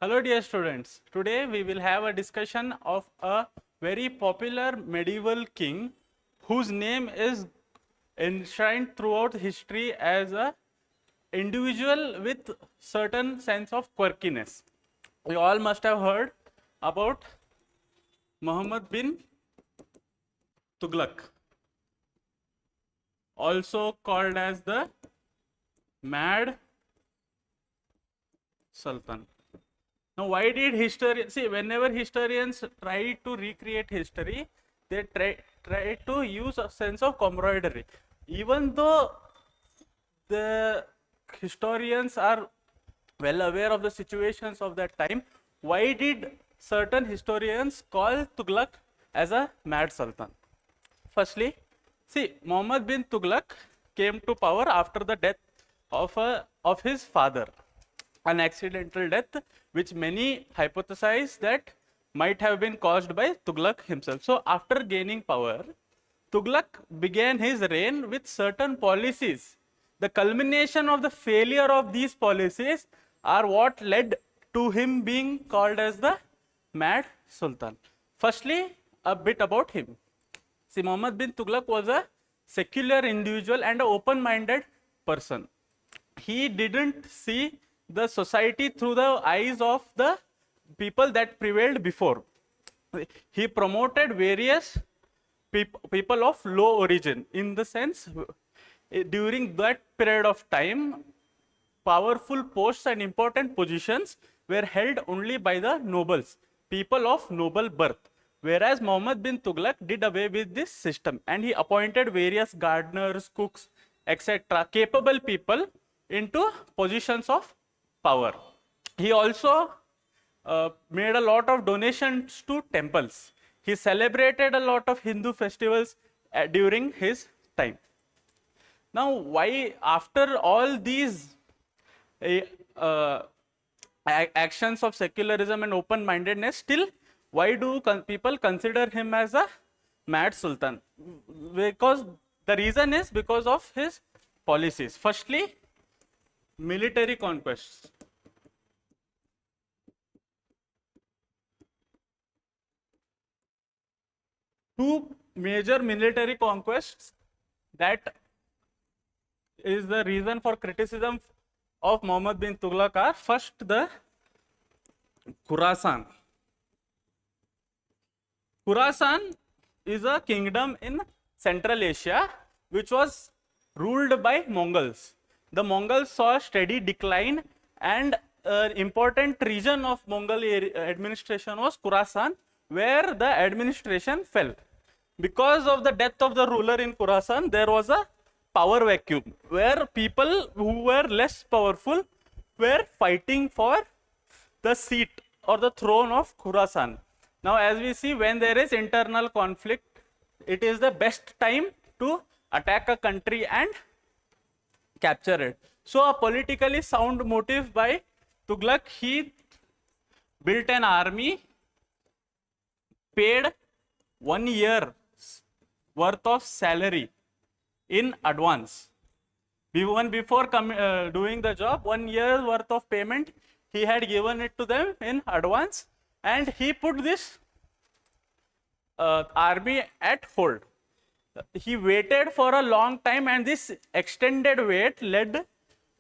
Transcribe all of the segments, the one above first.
Hello dear students, today we will have a discussion of a very popular medieval king whose name is enshrined throughout history as a individual with certain sense of quirkiness. You all must have heard about Muhammad bin Tughluq, also called as the Mad Sultan. Now, why did historians see? Whenever historians try to recreate history, they try to use a sense of camaraderie. Even though the historians are well aware of the situations of that time, why did certain historians call Tughlaq as a mad sultan? Firstly, see, Muhammad bin Tughlaq came to power after the death of his father, an accidental death which many hypothesize that might have been caused by Tughlaq himself. So after gaining power, Tughlaq began his reign with certain policies. The culmination of the failure of these policies are what led to him being called as the Mad Sultan. Firstly, a bit about him. See, Muhammad bin Tughlaq was a secular individual and an open-minded person. He didn't see the society through the eyes of the people that prevailed before. He promoted various people of low origin. In the sense, during that period of time, powerful posts and important positions were held only by the nobles, people of noble birth. Whereas Muhammad bin Tughlaq did away with this system and he appointed various gardeners, cooks, etc., capable people into positions of power. He also made a lot of donations to temples. He celebrated a lot of Hindu festivals during his time. Now, why after all these uh, actions of secularism and open-mindedness, still why do people consider him as a mad sultan? Because the reason is because of his policies. Firstly, military conquests. Two major military conquests that is the reason for criticism of Muhammad bin Tughlaq are: first, the Khurasan. Khurasan is a kingdom in Central Asia which was ruled by Mongols. The Mongols saw a steady decline, and an important region of Mongol administration was Khurasan, where the administration fell. Because of the death of the ruler in Khurasan, there was a power vacuum where people who were less powerful were fighting for the seat or the throne of Khurasan. Now, as we see, when there is internal conflict, it is the best time to attack a country and capture it. So, a politically sound motive by Tughlaq, he built an army, paid 1 year worth of salary in advance. Even before doing the job, 1 year worth of payment he had given it to them in advance, and he put this army at hold. He waited for a long time, and this extended wait led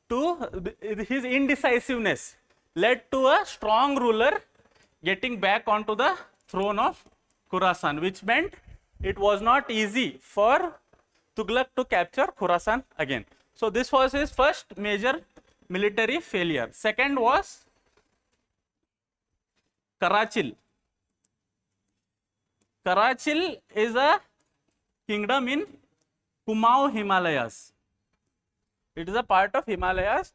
to his indecisiveness, led to a strong ruler getting back onto the throne of Khurasan, which meant it was not easy for Tughlaq to capture Khurasan again. So this was his first major military failure. Second was Karachil. Karachil is a kingdom in Kumaon Himalayas. It is a part of Himalayas.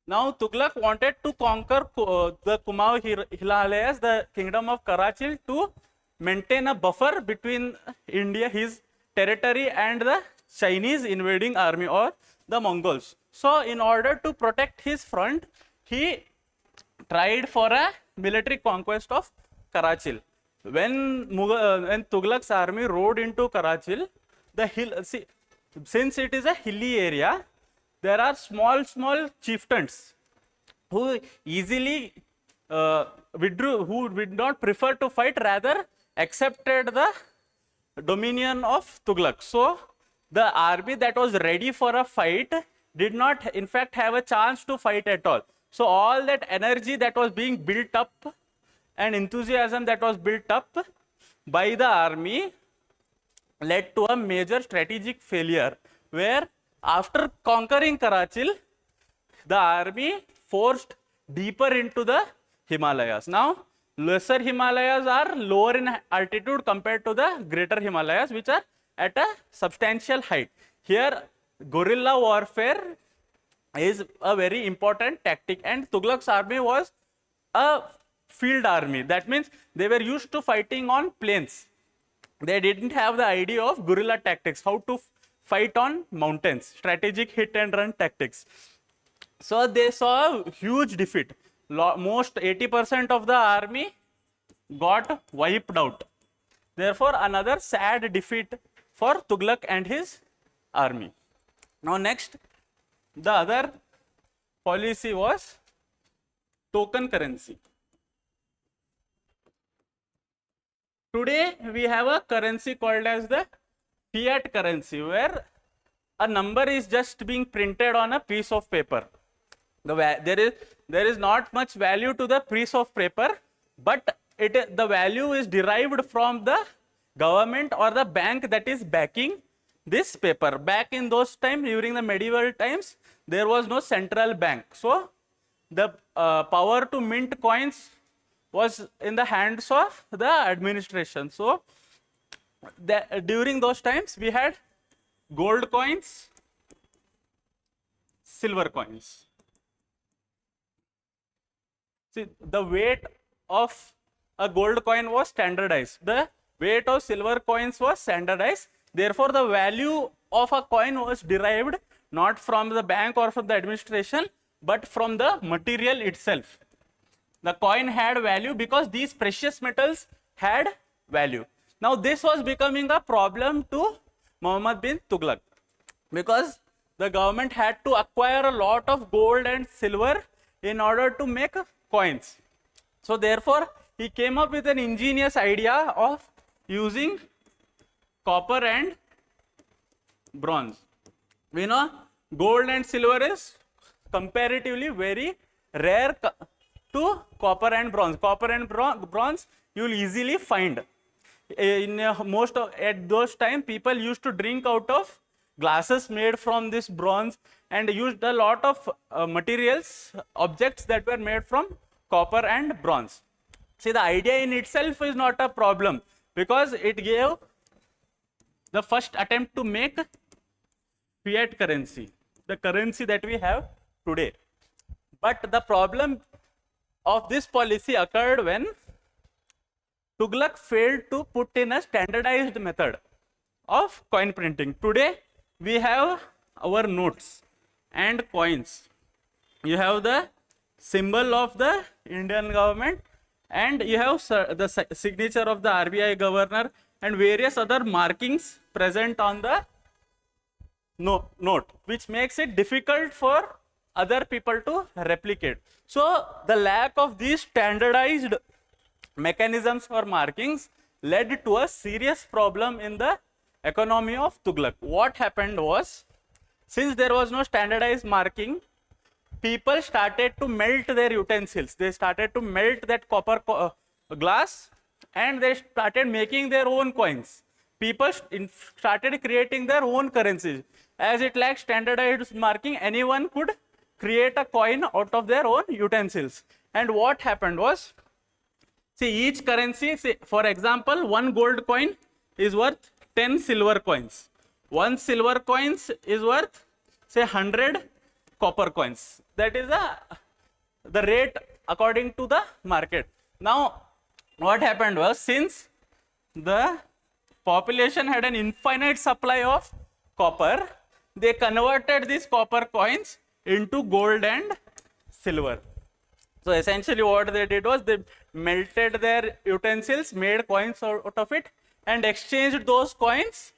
Now Tughlaq wanted to conquer the Kumaon Himalayas, the kingdom of Karachil, to maintain a buffer between India, his territory, and the Chinese invading army or the Mongols. So in order to protect his front, he tried for a military conquest of Karachil. When Tughlaq's army rode into Karachil, since it is a hilly area, there are small chieftains who easily withdrew, who did not prefer to fight, rather accepted the dominion of Tughlaq. So the army that was ready for a fight did not in fact have a chance to fight at all. So all that energy that was being built up and enthusiasm that was built up by the army led to a major strategic failure, where after conquering Karachil, the army forced deeper into the Himalayas. Now, lesser Himalayas are lower in altitude compared to the greater Himalayas, which are at a substantial height. Here, guerrilla warfare is a very important tactic, and Tughlaq's army was a field army. That means they were used to fighting on plains. They didn't have the idea of guerrilla tactics, how to fight on mountains, strategic hit and run tactics. So they saw a huge defeat. Most 80% of the army got wiped out. Therefore, another sad defeat for Tughlaq and his army. Now next, the other policy was token currency. Today we have a currency called as the fiat currency, where a number is just being printed on a piece of paper. There is not much value to the piece of paper, but the value is derived from the government or the bank that is backing this paper. Back in those times, during the medieval times, there was no central bank. So the power to mint coins was in the hands of the administration. So during those times, we had gold coins, silver coins. See, the weight of a gold coin was standardized. The weight of silver coins was standardized. Therefore, the value of a coin was derived not from the bank or from the administration, but from the material itself. The coin had value because these precious metals had value. Now, this was becoming a problem to Muhammad bin Tughlaq, because the government had to acquire a lot of gold and silver in order to make coins. So therefore, he came up with an ingenious idea of using copper and bronze. We know gold and silver is comparatively very rare to copper and bronze. Copper and bronze you will easily find. In at those time, people used to drink out of glasses made from this bronze, and used a lot of materials, objects that were made from copper and bronze. See, the idea in itself is not a problem, because it gave the first attempt to make fiat currency, the currency that we have today. But the problem of this policy occurred when Tughlaq failed to put in a standardized method of coin printing. Today, we have our notes and coins. You have the symbol of the Indian government, and you have the signature of the RBI governor and various other markings present on the note, which makes it difficult for other people to replicate. So the lack of these standardized mechanisms or markings led to a serious problem in the economy of Tughlaq. What happened was, since there was no standardized marking, people started to melt their utensils. They started to melt that copper glass, and they started making their own coins. People started creating their own currencies. As it lacked standardized marking, anyone could create a coin out of their own utensils. And what happened was, see, each currency, say, for example, one gold coin is worth 10 silver coins. One silver coins is worth, say, 100 copper coins. That is the rate according to the market. Now, what happened was, since the population had an infinite supply of copper, they converted these copper coins into gold and silver. So essentially what they did was, they melted their utensils, made coins out of it, and exchanged those coins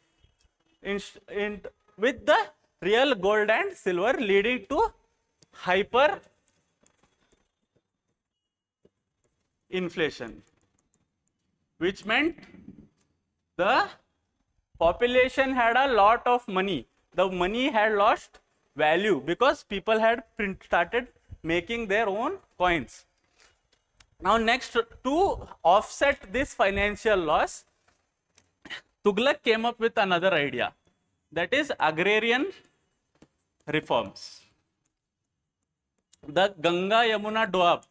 with the real gold and silver, leading to inflation, which meant the population had a lot of money. The money had lost value because people had started making their own coins. Now next, to offset this financial loss, Tughluq came up with another idea, that is agrarian reforms. The Ganga Yamuna Doab.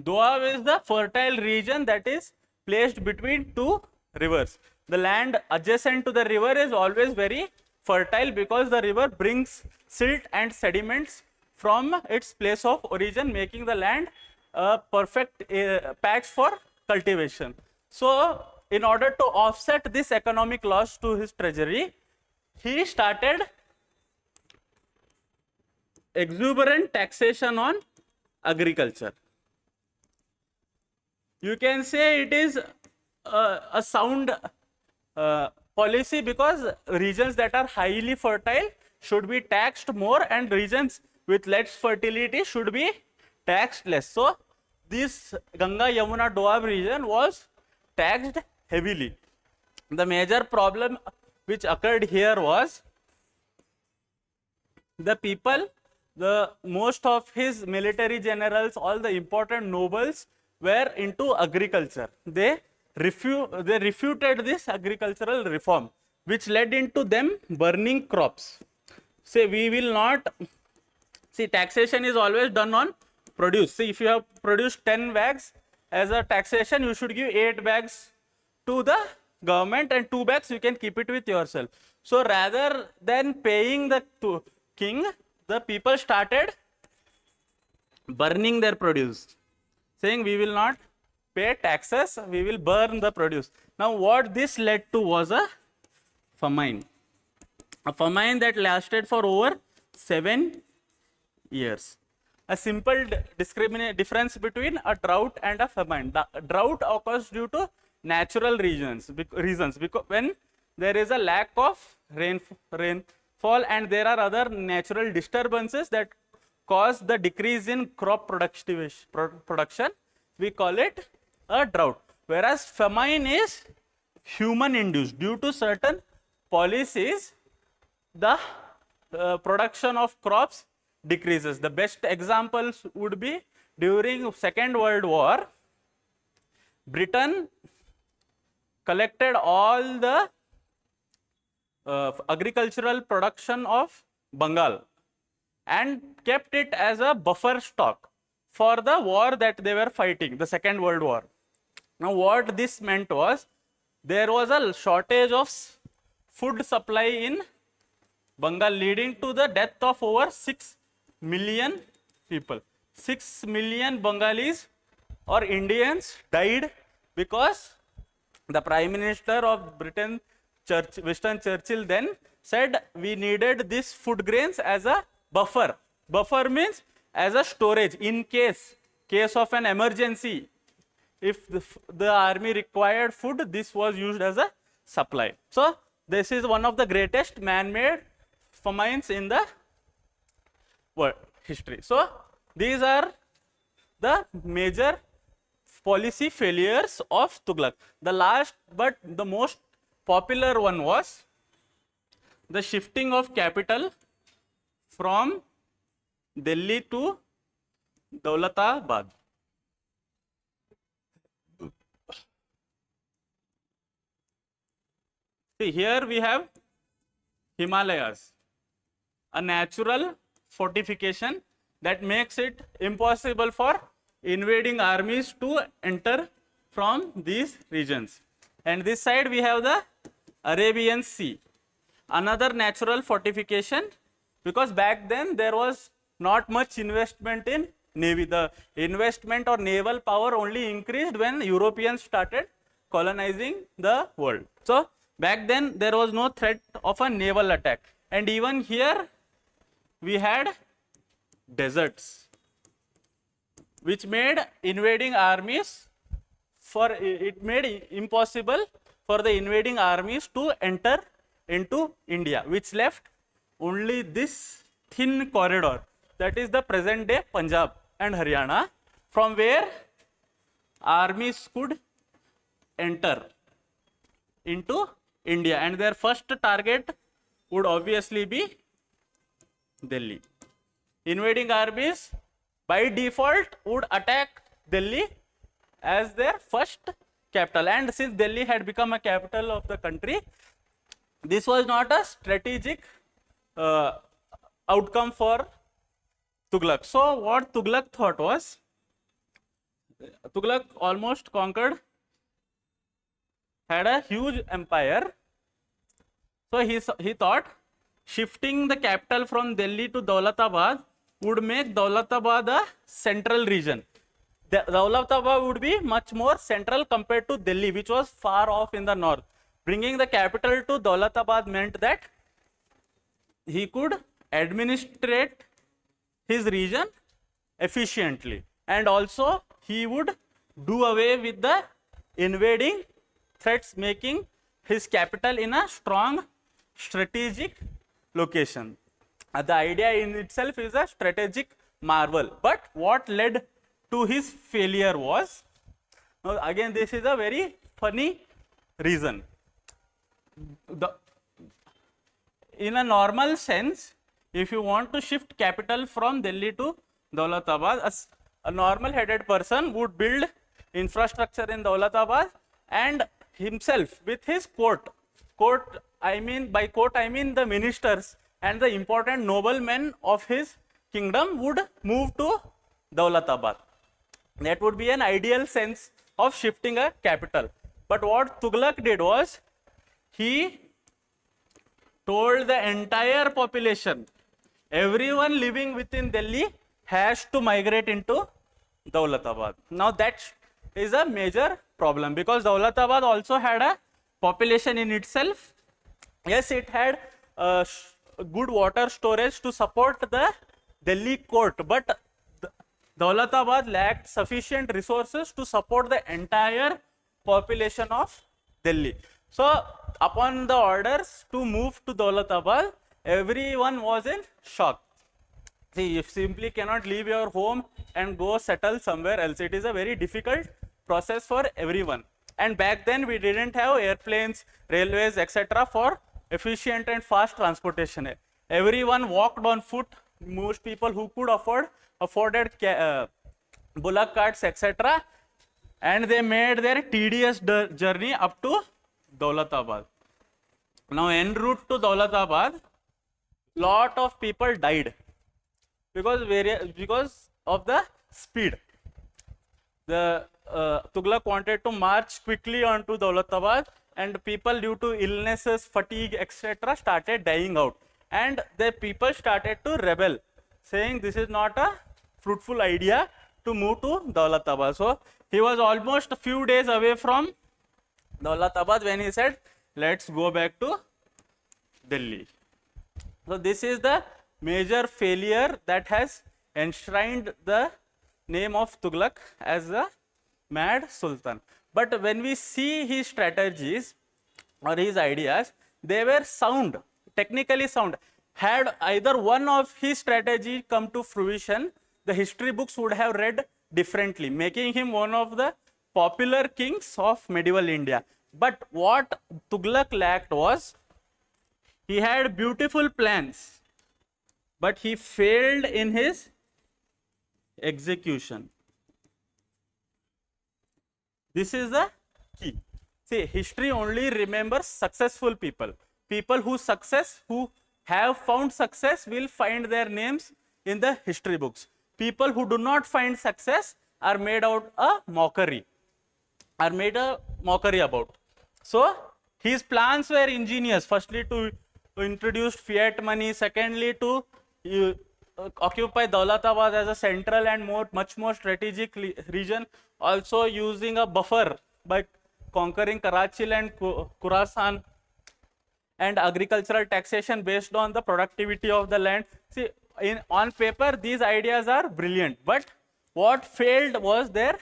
Doab is the fertile region that is placed between two rivers. The land adjacent to the river is always very fertile because the river brings silt and sediments from its place of origin, making the land a perfect patch for cultivation. So, in order to offset this economic loss to his treasury, he started exuberant taxation on agriculture. You can say it is a sound policy because regions that are highly fertile should be taxed more and regions with less fertility should be taxed less. So, this Ganga Yamuna Doab region was taxed heavily. The major problem which occurred here was the people, most of his military generals, all the important nobles were into agriculture. They refuted this agricultural reform, which led into them burning crops. Say, we will not, see, taxation is always done on produce. See, if you have produced 10 bags as a taxation, you should give 8 bags to the government and 2 bags you can keep it with yourself. So rather than paying the king, the people started burning their produce, saying we will not pay taxes, we will burn the produce. Now what this led to was a famine that lasted for over 7 years. A simple difference between a drought and a famine. The drought occurs due to natural reasons, because when there is a lack of rainfall and there are other natural disturbances that cause the decrease in crop production, we call it a drought. Whereas famine is human induced. Due to certain policies, the production of crops decreases. The best examples would be during Second World War, Britain collected all the agricultural production of Bengal and kept it as a buffer stock for the war that they were fighting, the Second World War. Now what this meant was, there was a shortage of food supply in Bengal, leading to the death of over 6 million people. 6 million Bengalis or Indians died because the Prime Minister of Britain, Winston Churchill, then said we needed these food grains as a buffer. Buffer means as a storage in case of an emergency. If the army required food, this was used as a supply. So this is one of the greatest man-made famines in the world history. So these are the major policy failures of Tughluq. The last but the most popular one was the shifting of capital from Delhi to Daulatabad. See, here we have Himalayas, a natural fortification that makes it impossible for invading armies to enter from these regions. And this side we have the Arabian Sea, another natural fortification, because back then there was not much investment in navy. The investment or naval power only increased when Europeans started colonizing the world. So back then there was no threat of a naval attack, and even here we had deserts, which made invading armies, it made impossible for the invading armies to enter into India, which left only this thin corridor, that is the present day Punjab and Haryana, from where armies could enter into India, and their first target would obviously be Delhi. Invading armies by default would attack Delhi as their first capital, and since Delhi had become a capital of the country, this was not a strategic outcome for Tughluq. So what Tughluq thought was, Tughluq almost conquered, had a huge empire. So he thought shifting the capital from Delhi to Daulatabad would make Daulatabad a central region. Daulatabad would be much more central compared to Delhi, which was far off in the north. Bringing the capital to Daulatabad meant that he could administrate his region efficiently, and also he would do away with the invading threats, making his capital in a strong strategic location. The idea in itself is a strategic marvel, but what led to his failure was, now again this is a very funny reason. In a normal sense, if you want to shift capital from Delhi to Daulatabad, a normal headed person would build infrastructure in Daulatabad, and himself with his court, I mean by court I mean the ministers and the important noblemen of his kingdom would move to Daulatabad. That would be an ideal sense of shifting a capital. But what Tughluq did was, he told the entire population, everyone living within Delhi has to migrate into Daulatabad. Now that is a major problem, because Daulatabad also had a population in itself. Yes, it had good water storage to support the Delhi court, but Daulatabad lacked sufficient resources to support the entire population of Delhi. So upon the orders to move to Daulatabad, everyone was in shock. See, you simply cannot leave your home and go settle somewhere else. It is a very difficult process for everyone. And back then we didn't have airplanes, railways, etc. for efficient and fast transportation. Everyone walked on foot. Most people who could afforded bullock carts, etc. And they made their tedious journey up to Daulatabad. Now en route to Daulatabad, lot of people died because of the speed. The Tughluq wanted to march quickly onto Daulatabad, and people due to illnesses, fatigue, etc. started dying out, and the people started to rebel, saying this is not a fruitful idea to move to Daulatabad. So he was almost a few days away from Daulatabad when he said, let's go back to Delhi. So this is the major failure that has enshrined the name of Tughluq as the mad Sultan. But when we see his strategies or his ideas, they were sound, technically sound. Had either one of his strategies come to fruition, the history books would have read differently, making him one of the popular kings of medieval India. But what Tughluq lacked was, he had beautiful plans, but he failed in his execution. This is the key. See, history only remembers successful people. People who have found success will find their names in the history books. People who do not find success are made out a mockery, about. So his plans were ingenious. Firstly, to introduce fiat money. Secondly, to occupy Daulatabad as a central and much more strategic region. Also using a buffer by conquering Karachi and Khorasan, and agricultural taxation based on the productivity of the land. See, on paper these ideas are brilliant, but what failed was their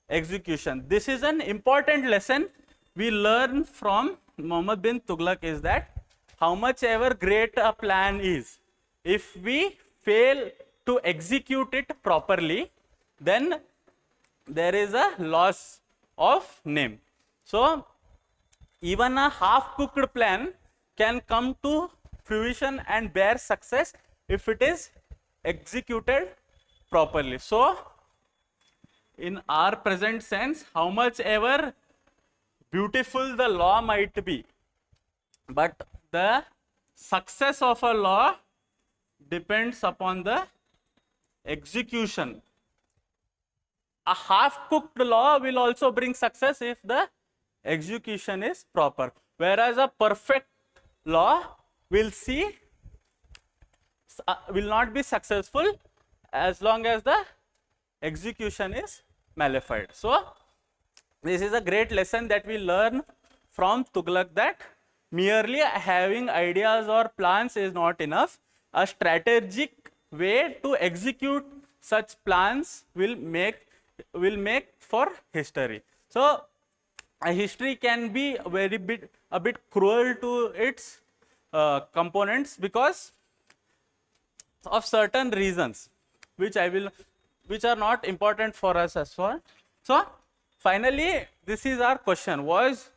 execution. This is an important lesson we learn from Muhammad bin Tughluq, is that how much ever great a plan is, if we fail to execute it properly, then there is a loss of name. So even a half-cooked plan can come to fruition and bear success if it is executed properly. So in our present sense, how much ever beautiful the law might be, but the success of a law depends upon the execution. A half-cooked law will also bring success if the execution is proper, whereas a perfect law will not be successful as long as the execution is malified. So this is a great lesson that we learn from Tughluq, that merely having ideas or plans is not enough. A strategic way to execute such plans will make for history. So a history can be a bit cruel to its components because of certain reasons, which are not important for us as well. So finally, this is our question: was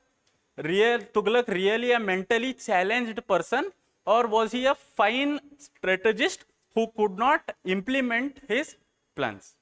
Tughluq really a mentally challenged person, or was he a fine strategist who could not implement his plans?